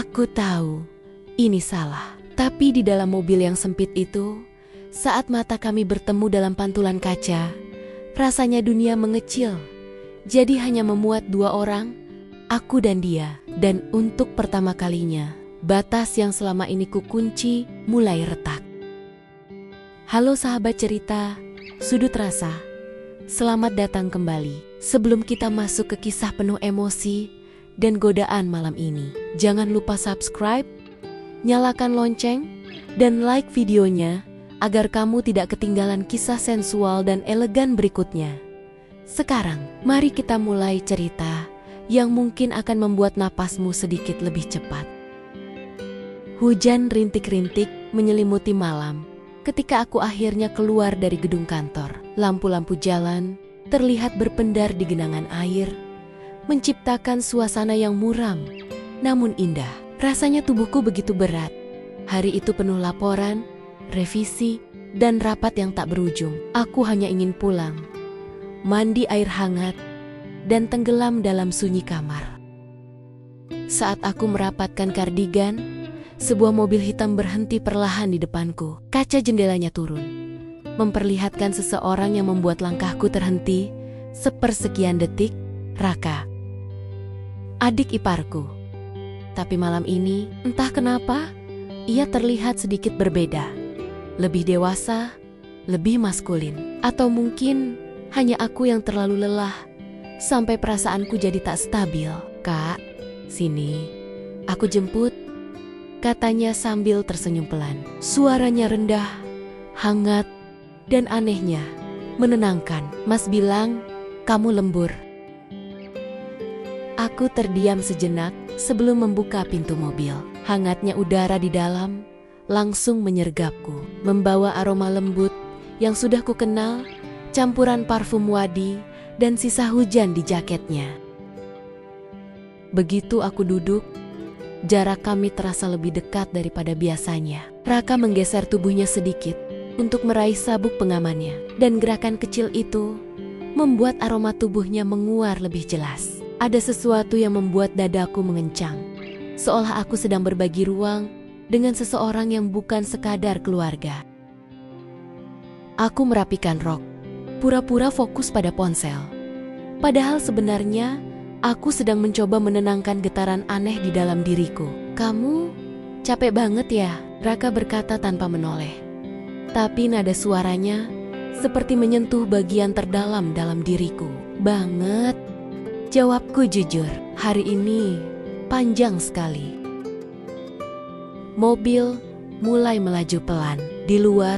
Aku tahu ini salah, tapi di dalam mobil yang sempit itu, saat mata kami bertemu dalam pantulan kaca, rasanya dunia mengecil. Jadi hanya memuat dua orang, aku dan dia. Dan untuk pertama kalinya, batas yang selama ini kukunci mulai retak. Halo sahabat cerita, Sudut Rasa. Selamat datang kembali. Sebelum kita masuk ke kisah penuh emosi dan godaan malam ini, jangan lupa subscribe, nyalakan lonceng, dan like videonya agar kamu tidak ketinggalan kisah sensual dan elegan berikutnya. Sekarang, mari kita mulai cerita yang mungkin akan membuat napasmu sedikit lebih cepat. Hujan rintik-rintik menyelimuti malam ketika aku akhirnya keluar dari gedung kantor. Lampu-lampu jalan terlihat berpendar di genangan air, menciptakan suasana yang muram namun indah. Rasanya tubuhku begitu berat. Hari itu penuh laporan, revisi, dan rapat yang tak berujung. Aku hanya ingin pulang, mandi air hangat, dan tenggelam dalam sunyi kamar. Saat aku merapatkan kardigan, sebuah mobil hitam berhenti perlahan di depanku. Kaca jendelanya turun, memperlihatkan seseorang yang membuat langkahku terhenti sepersekian detik. Raka, adik iparku. Tapi malam ini, entah kenapa, ia terlihat sedikit berbeda. Lebih dewasa, lebih maskulin. Atau mungkin hanya aku yang terlalu lelah sampai perasaanku jadi tak stabil. Kak, sini, aku jemput, katanya sambil tersenyum pelan. Suaranya rendah, hangat, dan anehnya menenangkan. Mas bilang, kamu lembur. Aku terdiam sejenak sebelum membuka pintu mobil. Hangatnya udara di dalam langsung menyergapku, membawa aroma lembut yang sudah kukenal, campuran parfum wadi dan sisa hujan di jaketnya. Begitu aku duduk, jarak kami terasa lebih dekat daripada biasanya. Raka menggeser tubuhnya sedikit untuk meraih sabuk pengamannya, dan gerakan kecil itu membuat aroma tubuhnya menguar lebih jelas. Ada sesuatu yang membuat dadaku mengencang, seolah aku sedang berbagi ruang dengan seseorang yang bukan sekadar keluarga. Aku merapikan rok, pura-pura fokus pada ponsel. Padahal sebenarnya aku sedang mencoba menenangkan getaran aneh di dalam diriku. Kamu capek banget ya? Raka berkata tanpa menoleh. Tapi nada suaranya seperti menyentuh bagian terdalam dalam diriku. Banget, jawabku jujur. Hari ini panjang sekali. Mobil mulai melaju pelan. Di luar,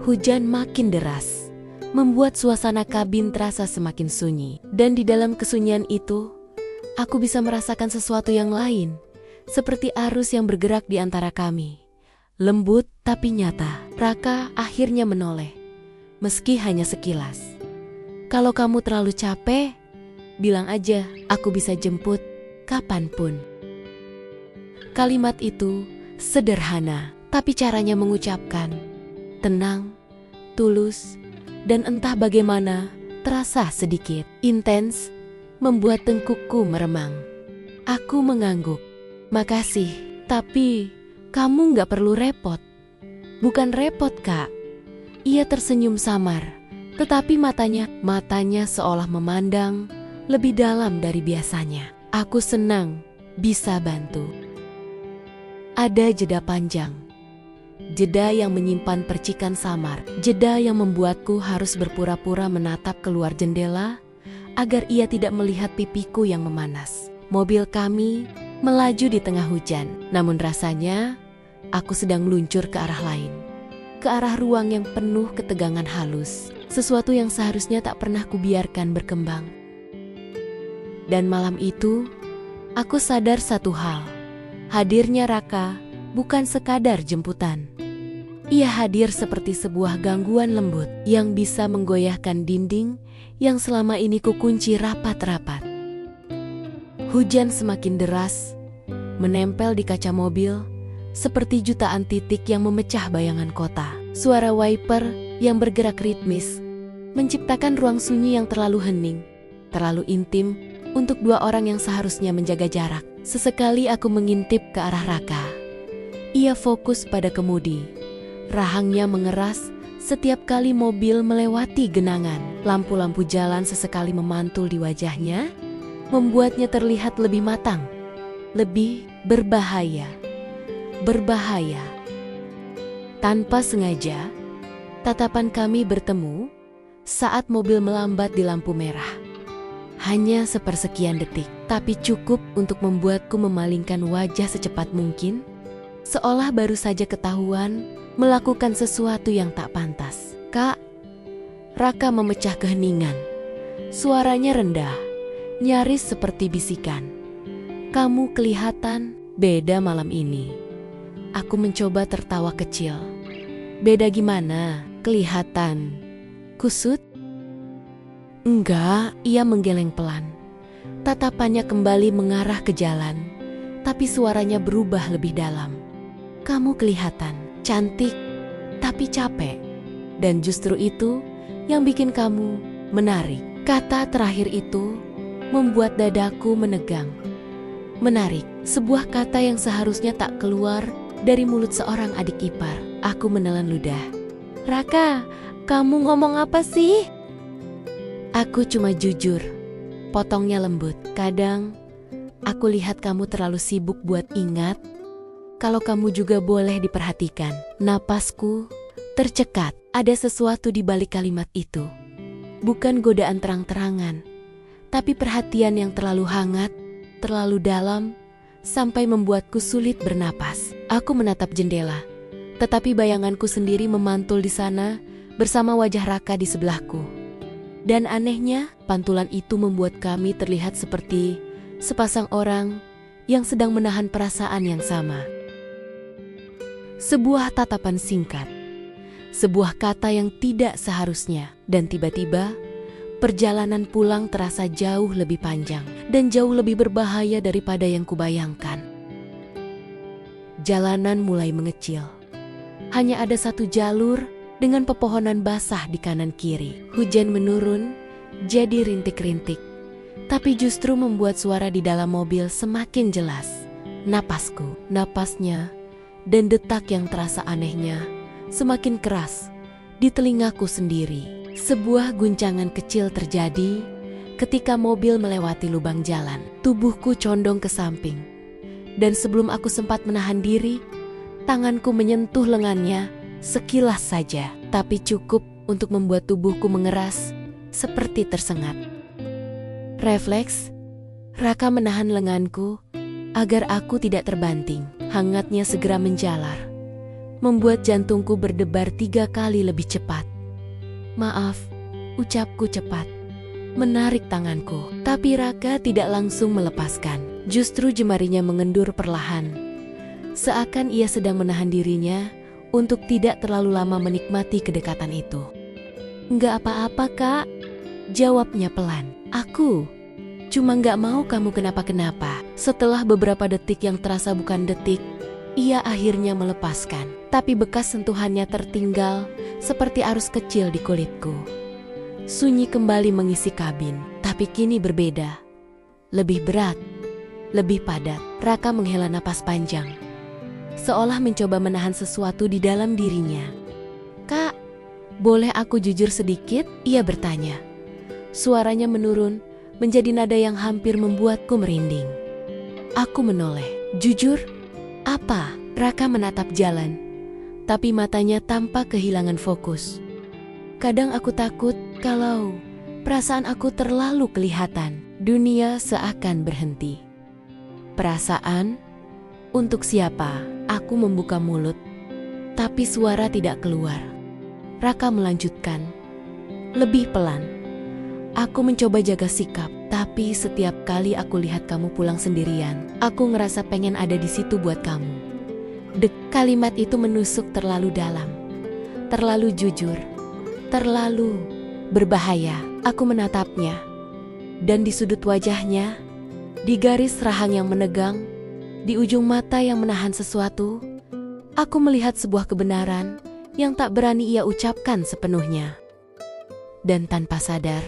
hujan makin deras, membuat suasana kabin terasa semakin sunyi. Dan di dalam kesunyian itu, aku bisa merasakan sesuatu yang lain, seperti arus yang bergerak di antara kami. Lembut tapi nyata. Raka akhirnya menoleh, meski hanya sekilas. Kalau kamu terlalu capek, bilang aja, aku bisa jemput kapanpun. Kalimat itu sederhana, tapi caranya mengucapkan tenang, tulus, dan entah bagaimana terasa sedikit intens, membuat tengkukku meremang. Aku mengangguk. Makasih, tapi kamu gak perlu repot. Bukan repot, Kak. Ia tersenyum samar, tetapi matanya seolah memandang lebih dalam dari biasanya. Aku senang bisa bantu. Ada jeda panjang. Jeda yang menyimpan percikan samar. Jeda yang membuatku harus berpura-pura menatap keluar jendela agar ia tidak melihat pipiku yang memanas. Mobil kami melaju di tengah hujan. Namun rasanya aku sedang meluncur ke arah lain. Ke arah ruang yang penuh ketegangan halus. Sesuatu yang seharusnya tak pernah kubiarkan berkembang. Dan malam itu, aku sadar satu hal. Hadirnya Raka bukan sekadar jemputan. Ia hadir seperti sebuah gangguan lembut yang bisa menggoyahkan dinding yang selama ini kukunci rapat-rapat. Hujan semakin deras, menempel di kaca mobil seperti jutaan titik yang memecah bayangan kota. Suara wiper yang bergerak ritmis menciptakan ruang sunyi yang terlalu hening, terlalu intim untuk dua orang yang seharusnya menjaga jarak. Sesekali aku mengintip ke arah Raka. Ia fokus pada kemudi. Rahangnya mengeras setiap kali mobil melewati genangan. Lampu-lampu jalan sesekali memantul di wajahnya, membuatnya terlihat lebih matang, lebih berbahaya. Berbahaya. Tanpa sengaja, tatapan kami bertemu saat mobil melambat di lampu merah. Hanya sepersekian detik, tapi cukup untuk membuatku memalingkan wajah secepat mungkin, seolah baru saja ketahuan melakukan sesuatu yang tak pantas. "Kak," Raka memecah keheningan. Suaranya rendah, nyaris seperti bisikan. "Kamu kelihatan beda malam ini." Aku mencoba tertawa kecil. "Beda gimana? Kelihatan kusut?" "Enggak," ia menggeleng pelan. Tatapannya kembali mengarah ke jalan, tapi suaranya berubah lebih dalam. "Kamu kelihatan cantik, tapi capek. Dan justru itu yang bikin kamu menarik." Kata terakhir itu membuat dadaku menegang. Menarik, sebuah kata yang seharusnya tak keluar dari mulut seorang adik ipar. Aku menelan ludah. "Raka, kamu ngomong apa sih?" "Aku cuma jujur," potongnya lembut. "Kadang aku lihat kamu terlalu sibuk buat ingat kalau kamu juga boleh diperhatikan." Napasku tercekat. Ada sesuatu di balik kalimat itu. Bukan godaan terang-terangan, tapi perhatian yang terlalu hangat, terlalu dalam, sampai membuatku sulit bernapas. Aku menatap jendela, tetapi bayanganku sendiri memantul di sana bersama wajah Raka di sebelahku. Dan anehnya, pantulan itu membuat kami terlihat seperti sepasang orang yang sedang menahan perasaan yang sama. Sebuah tatapan singkat, sebuah kata yang tidak seharusnya, dan tiba-tiba perjalanan pulang terasa jauh lebih panjang dan jauh lebih berbahaya daripada yang kubayangkan. Jalanan mulai mengecil. Hanya ada satu jalur dengan pepohonan basah di kanan kiri. Hujan menurun jadi rintik-rintik, tapi justru membuat suara di dalam mobil semakin jelas. Napasku, napasnya, dan detak yang terasa anehnya semakin keras di telingaku sendiri. Sebuah guncangan kecil terjadi ketika mobil melewati lubang jalan. Tubuhku condong ke samping, dan sebelum aku sempat menahan diri, tanganku menyentuh lengannya sekilas saja, tapi cukup untuk membuat tubuhku mengeras seperti tersengat. Refleks, Raka menahan lenganku agar aku tidak terbanting. Hangatnya segera menjalar, membuat jantungku berdebar 3 kali lebih cepat. "Maaf," ucapku cepat, menarik tanganku. Tapi Raka tidak langsung melepaskan. Justru jemarinya mengendur perlahan, seakan ia sedang menahan dirinya untuk tidak terlalu lama menikmati kedekatan itu. "Nggak apa-apa, Kak," jawabnya pelan. "Aku cuma nggak mau kamu kenapa-kenapa." Setelah beberapa detik yang terasa bukan detik, ia akhirnya melepaskan. Tapi bekas sentuhannya tertinggal seperti arus kecil di kulitku. Sunyi kembali mengisi kabin, tapi kini berbeda. Lebih berat, lebih padat. Raka menghela napas panjang, seolah mencoba menahan sesuatu di dalam dirinya. "Kak, boleh aku jujur sedikit?" ia bertanya. Suaranya menurun menjadi nada yang hampir membuatku merinding. Aku menoleh. "Jujur? Apa?" Raka menatap jalan, tapi matanya tampak kehilangan fokus. "Kadang aku takut kalau perasaan aku terlalu kelihatan." Dunia seakan berhenti. "Perasaan? Untuk siapa?" Aku membuka mulut, tapi suara tidak keluar. Raka melanjutkan, lebih pelan. "Aku mencoba jaga sikap, tapi setiap kali aku lihat kamu pulang sendirian, aku ngerasa pengen ada di situ buat kamu." Kalimat itu menusuk terlalu dalam, terlalu jujur, terlalu berbahaya. Aku menatapnya, dan di sudut wajahnya, di garis rahang yang menegang, di ujung mata yang menahan sesuatu, aku melihat sebuah kebenaran yang tak berani ia ucapkan sepenuhnya. Dan tanpa sadar,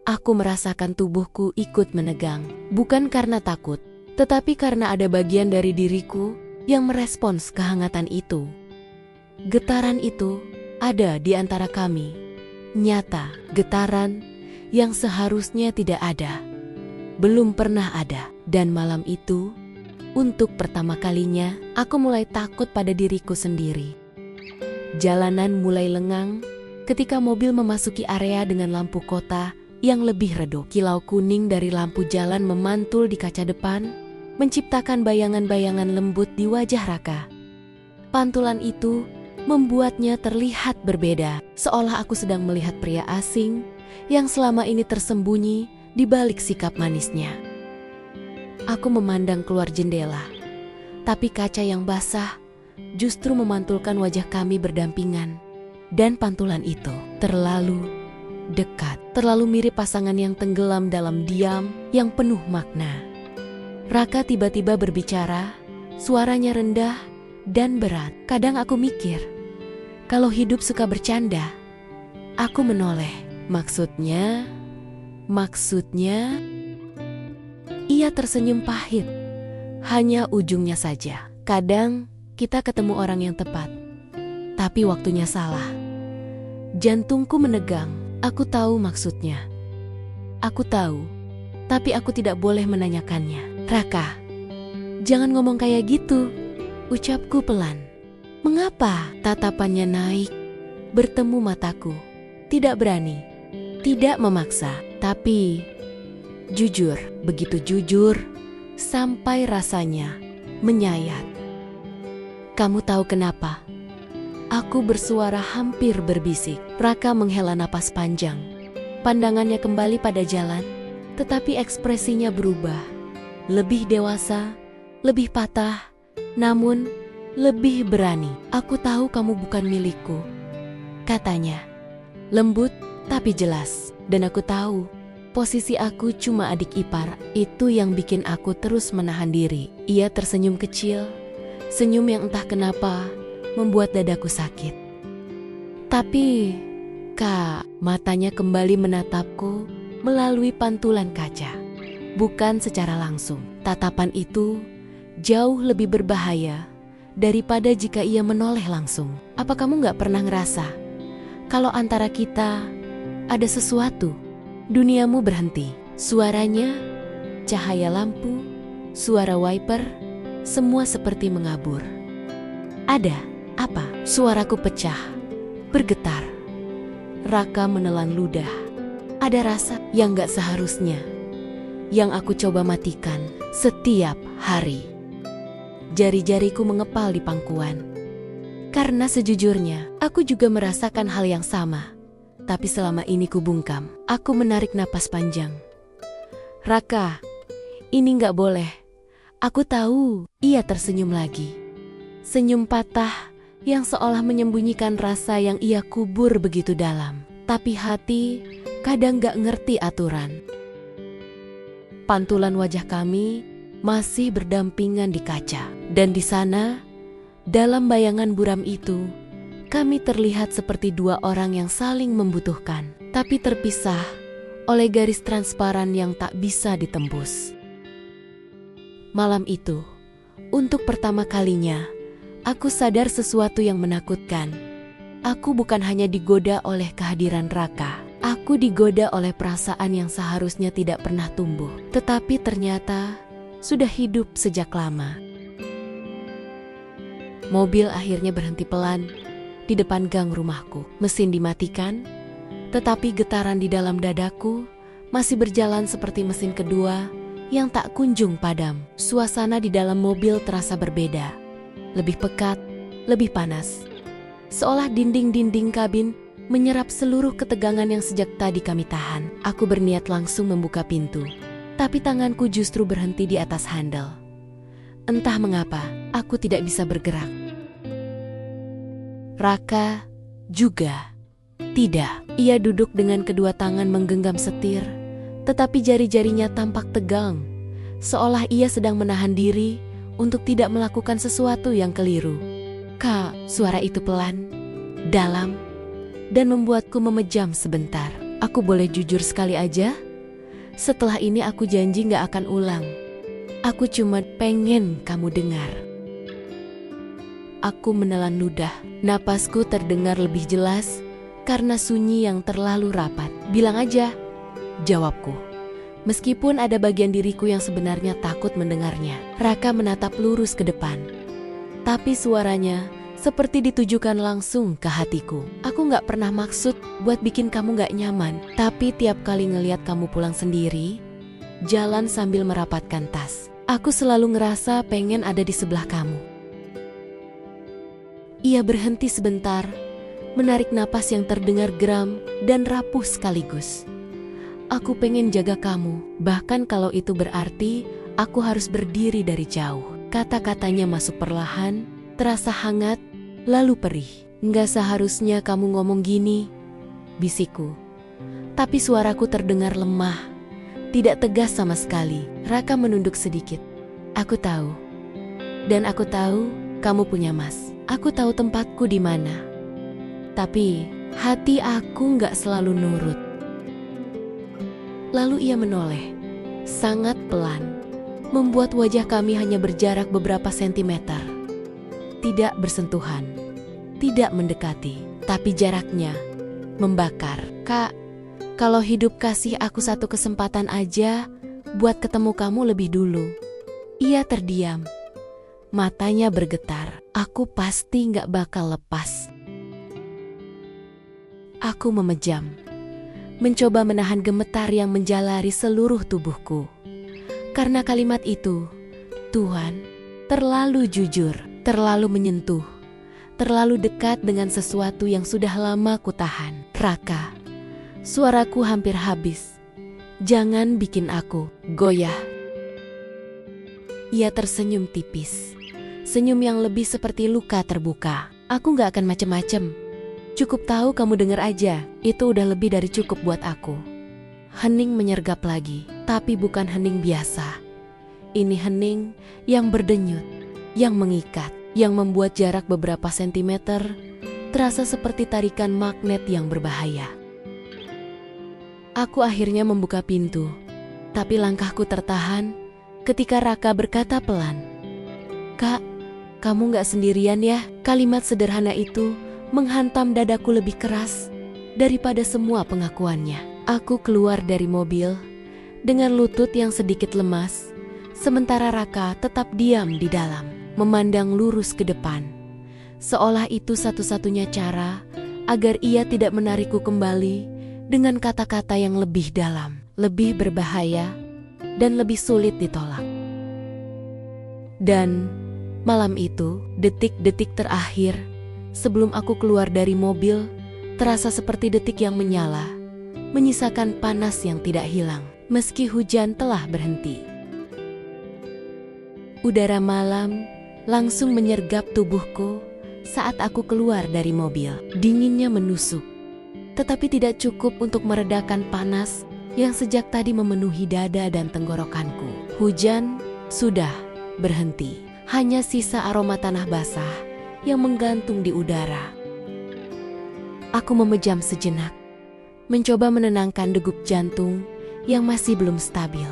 aku merasakan tubuhku ikut menegang. Bukan karena takut, Tetapi karena ada bagian dari diriku yang merespons kehangatan itu. Getaran itu ada di antara kami. Nyata, getaran yang seharusnya tidak ada. Belum pernah ada. Dan malam itu, untuk pertama kalinya, aku mulai takut pada diriku sendiri. Jalanan mulai lengang ketika mobil memasuki area dengan lampu kota yang lebih redup. Kilau kuning dari lampu jalan memantul di kaca depan, menciptakan bayangan-bayangan lembut di wajah Raka. Pantulan itu membuatnya terlihat berbeda, seolah aku sedang melihat pria asing yang selama ini tersembunyi di balik sikap manisnya. Aku memandang keluar jendela, tapi kaca yang basah justru memantulkan wajah kami berdampingan. Dan pantulan itu terlalu dekat, terlalu mirip pasangan yang tenggelam dalam diam yang penuh makna. Raka tiba-tiba berbicara, suaranya rendah dan berat. Kadang aku mikir, kalau hidup suka bercanda. Aku menoleh. Maksudnya, ia tersenyum pahit. Hanya ujungnya saja. Kadang kita ketemu orang yang tepat, tapi waktunya salah. Jantungku menegang. Aku tahu maksudnya. Aku tahu, tapi aku tidak boleh menanyakannya. Raka, jangan ngomong kayak gitu, ucapku pelan. Mengapa? Tatapannya naik, bertemu mataku. Tidak berani, tidak memaksa, tapi jujur, begitu jujur, sampai rasanya menyayat. Kamu tahu kenapa? Aku bersuara hampir berbisik. Raka menghela napas panjang. Pandangannya kembali pada jalan, tetapi ekspresinya berubah. Lebih dewasa, lebih patah, namun lebih berani. Aku tahu kamu bukan milikku, katanya. Lembut tapi jelas. Dan aku tahu, posisi aku cuma adik ipar. Itu yang bikin aku terus menahan diri. Ia tersenyum kecil, senyum yang entah kenapa membuat dadaku sakit. Tapi, Kak, matanya kembali menatapku melalui pantulan kaca. Bukan secara langsung. Tatapan itu jauh lebih berbahaya daripada jika ia menoleh langsung. Apa kamu gak pernah ngerasa kalau antara kita ada sesuatu? Duniamu berhenti. Suaranya, cahaya lampu, suara wiper, semua seperti mengabur. Ada apa? Suaraku pecah, bergetar. Raka menelan ludah. Ada rasa yang gak seharusnya, yang aku coba matikan setiap hari. Jari-jariku mengepal di pangkuan. Karena sejujurnya, aku juga merasakan hal yang sama. Tapi selama ini kubungkam. Aku menarik napas panjang. Raka, ini gak boleh. Aku tahu. Ia tersenyum lagi. Senyum patah yang seolah menyembunyikan rasa yang ia kubur begitu dalam. Tapi hati kadang gak ngerti aturan. Pantulan wajah kami masih berdampingan di kaca. Dan di sana, dalam bayangan buram itu, kami terlihat seperti dua orang yang saling membutuhkan, tapi terpisah oleh garis transparan yang tak bisa ditembus. Malam itu, untuk pertama kalinya, aku sadar sesuatu yang menakutkan. Aku bukan hanya digoda oleh kehadiran Raka. Aku digoda oleh perasaan yang seharusnya tidak pernah tumbuh, tetapi ternyata sudah hidup sejak lama. Mobil akhirnya berhenti pelan di depan gang rumahku. Mesin dimatikan, tetapi getaran di dalam dadaku masih berjalan seperti mesin kedua yang tak kunjung padam. Suasana di dalam mobil terasa berbeda. Lebih pekat, lebih panas. Seolah dinding-dinding kabin menyerap seluruh ketegangan yang sejak tadi kami tahan. Aku berniat langsung membuka pintu, tapi tanganku justru berhenti di atas handle. Entah mengapa, aku tidak bisa bergerak. Raka juga tidak. Ia duduk dengan kedua tangan menggenggam setir, tetapi jari-jarinya tampak tegang, seolah ia sedang menahan diri untuk tidak melakukan sesuatu yang keliru. Kak, suara itu pelan, dalam, dan membuatku memejam sebentar. Aku boleh jujur sekali aja? Setelah ini aku janji gak akan ulang. Aku cuma pengen kamu dengar. Aku menelan ludah. Napasku terdengar lebih jelas karena sunyi yang terlalu rapat. Bilang aja, jawabku. Meskipun ada bagian diriku yang sebenarnya takut mendengarnya. Raka menatap lurus ke depan. Tapi suaranya seperti ditujukan langsung ke hatiku. Aku gak pernah maksud buat bikin kamu gak nyaman. Tapi tiap kali ngeliat kamu pulang sendiri, jalan sambil merapatkan tas, aku selalu ngerasa pengen ada di sebelah kamu. Ia berhenti sebentar, menarik napas yang terdengar geram dan rapuh sekaligus. Aku pengen jaga kamu, bahkan kalau itu berarti aku harus berdiri dari jauh. Kata-katanya masuk perlahan, terasa hangat, lalu perih. Nggak seharusnya kamu ngomong gini, bisikku. Tapi suaraku terdengar lemah, tidak tegas sama sekali. Raka menunduk sedikit. Aku tahu. Dan aku tahu kamu punya Mas. Aku tahu tempatku di mana. Tapi hati aku nggak selalu nurut. Lalu ia menoleh, sangat pelan, membuat wajah kami hanya berjarak beberapa sentimeter. Tidak bersentuhan, tidak mendekati, tapi jaraknya membakar. Kak, kalau hidup kasih aku satu kesempatan aja buat ketemu kamu lebih dulu. Ia terdiam, matanya bergetar. Aku pasti gak bakal lepas. Aku memejam, mencoba menahan gemetar yang menjalari seluruh tubuhku. Karena kalimat itu, Tuhan, terlalu jujur, terlalu menyentuh, terlalu dekat dengan sesuatu yang sudah lama kutahan. Raka, suaraku hampir habis. Jangan bikin aku goyah. Ia tersenyum tipis, senyum yang lebih seperti luka terbuka. Aku gak akan macem-macem. Cukup tahu kamu denger aja, itu udah lebih dari cukup buat aku. Hening menyergap lagi, tapi bukan hening biasa. Ini hening yang berdenyut, yang mengikat, yang membuat jarak beberapa sentimeter terasa seperti tarikan magnet yang berbahaya. Aku akhirnya membuka pintu, tapi langkahku tertahan ketika Raka berkata pelan, "Kak, kamu gak sendirian ya?" Kalimat sederhana itu menghantam dadaku lebih keras daripada semua pengakuannya. Aku keluar dari mobil dengan lutut yang sedikit lemas, sementara Raka tetap diam di dalam, memandang lurus ke depan. Seolah itu satu-satunya cara agar ia tidak menarikku kembali dengan kata-kata yang lebih dalam, lebih berbahaya, dan lebih sulit ditolak. Dan malam itu, detik-detik terakhir sebelum aku keluar dari mobil, terasa seperti detik yang menyala, menyisakan panas yang tidak hilang, meski hujan telah berhenti. Udara malam langsung menyergap tubuhku saat aku keluar dari mobil. Dinginnya menusuk, tetapi tidak cukup untuk meredakan panas yang sejak tadi memenuhi dada dan tenggorokanku. Hujan sudah berhenti, hanya sisa aroma tanah basah yang menggantung di udara. Aku memejam sejenak, mencoba menenangkan degup jantung yang masih belum stabil.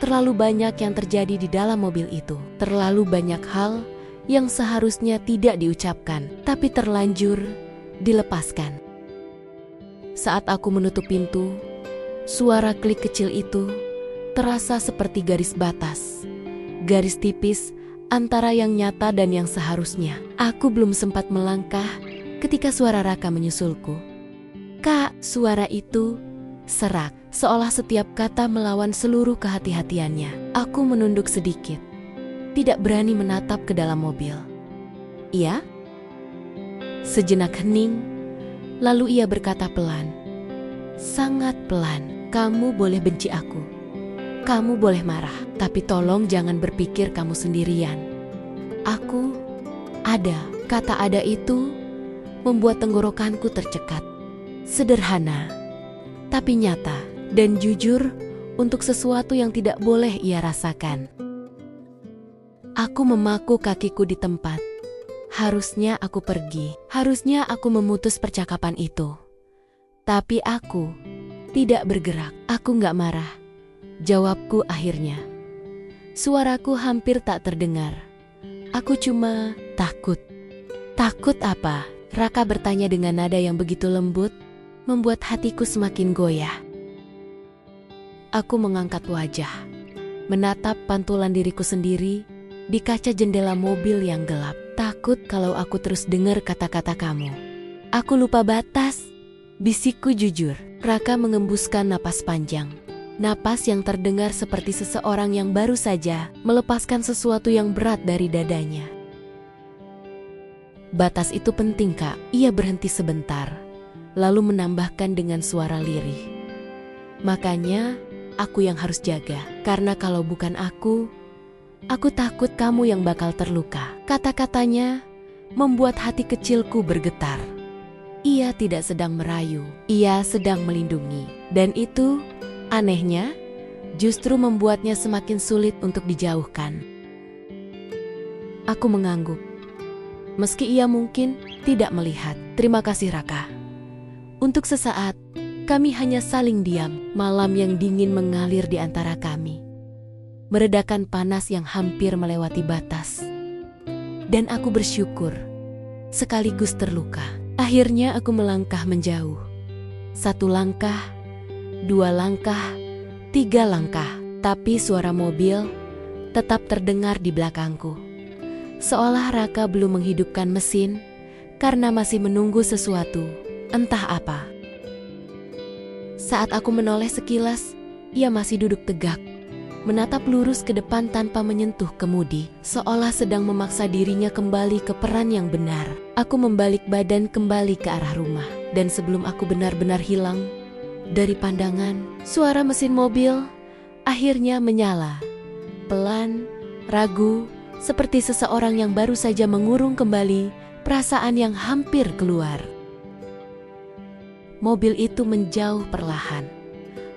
Terlalu banyak yang terjadi di dalam mobil itu, terlalu banyak hal yang seharusnya tidak diucapkan, tapi terlanjur dilepaskan. Saat aku menutup pintu, suara klik kecil itu terasa seperti garis batas, garis tipis antara yang nyata dan yang seharusnya. Aku belum sempat melangkah ketika suara Raka menyusulku. "Kak," suara itu serak, seolah setiap kata melawan seluruh kehati-hatiannya. Aku menunduk sedikit, tidak berani menatap ke dalam mobil. "Iya?" Sejenak hening, lalu ia berkata pelan, sangat pelan, "Kamu boleh benci aku, kamu boleh marah, tapi tolong jangan berpikir kamu sendirian. Aku ada." Kata "ada" itu membuat tenggorokanku tercekat. Sederhana, tapi nyata dan jujur untuk sesuatu yang tidak boleh ia rasakan. Aku memaku kakiku di tempat. Harusnya aku pergi, harusnya aku memutus percakapan itu. Tapi aku tidak bergerak. "Aku gak marah," jawabku akhirnya. Suaraku hampir tak terdengar. Aku cuma takut. Takut apa? Raka bertanya dengan nada yang begitu lembut, membuat hatiku semakin goyah. Aku mengangkat wajah, menatap pantulan diriku sendiri di kaca jendela mobil yang gelap. Takut kalau aku terus dengar kata-kata kamu. Aku lupa batas, bisikku jujur. Raka mengembuskan napas panjang. Napas yang terdengar seperti seseorang yang baru saja melepaskan sesuatu yang berat dari dadanya. Batas itu penting, Kak. Ia berhenti sebentar, lalu menambahkan dengan suara lirih. Makanya, aku yang harus jaga. Karena kalau bukan aku takut kamu yang bakal terluka. Kata-katanya membuat hati kecilku bergetar. Ia tidak sedang merayu, ia sedang melindungi. Dan itu, anehnya, justru membuatnya semakin sulit untuk dijauhkan. Aku mengangguk. Meski ia mungkin tidak melihat. Terima kasih, Raka. Untuk sesaat, kami hanya saling diam. Malam yang dingin mengalir di antara kami, meredakan panas yang hampir melewati batas. Dan aku bersyukur, sekaligus terluka. Akhirnya aku melangkah menjauh. 1 langkah, 2 langkah, 3 langkah. Tapi suara mobil tetap terdengar di belakangku. Seolah Raka belum menghidupkan mesin karena masih menunggu sesuatu, entah apa. Saat aku menoleh sekilas, ia masih duduk tegak, menatap lurus ke depan tanpa menyentuh kemudi, seolah sedang memaksa dirinya kembali ke peran yang benar. Aku membalik badan kembali ke arah rumah, dan sebelum aku benar-benar hilang dari pandangan, suara mesin mobil akhirnya menyala. Pelan, ragu, seperti seseorang yang baru saja mengurung kembali perasaan yang hampir keluar. Mobil itu menjauh perlahan.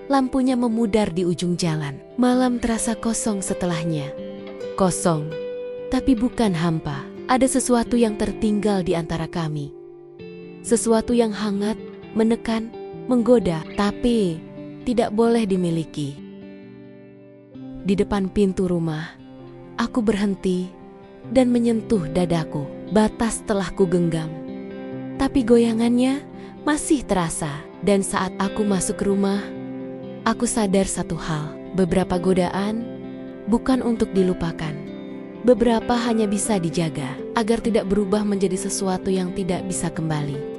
Lampunya memudar di ujung jalan. Malam terasa kosong setelahnya. Kosong, tapi bukan hampa. Ada sesuatu yang tertinggal di antara kami. Sesuatu yang hangat, menekan, menggoda, tapi tidak boleh dimiliki. Di depan pintu rumah, aku berhenti dan menyentuh dadaku. Batas telah kugenggam, tapi goyangannya masih terasa. Dan saat aku masuk ke rumah, aku sadar satu hal, beberapa godaan bukan untuk dilupakan. Beberapa hanya bisa dijaga, agar tidak berubah menjadi sesuatu yang tidak bisa kembali.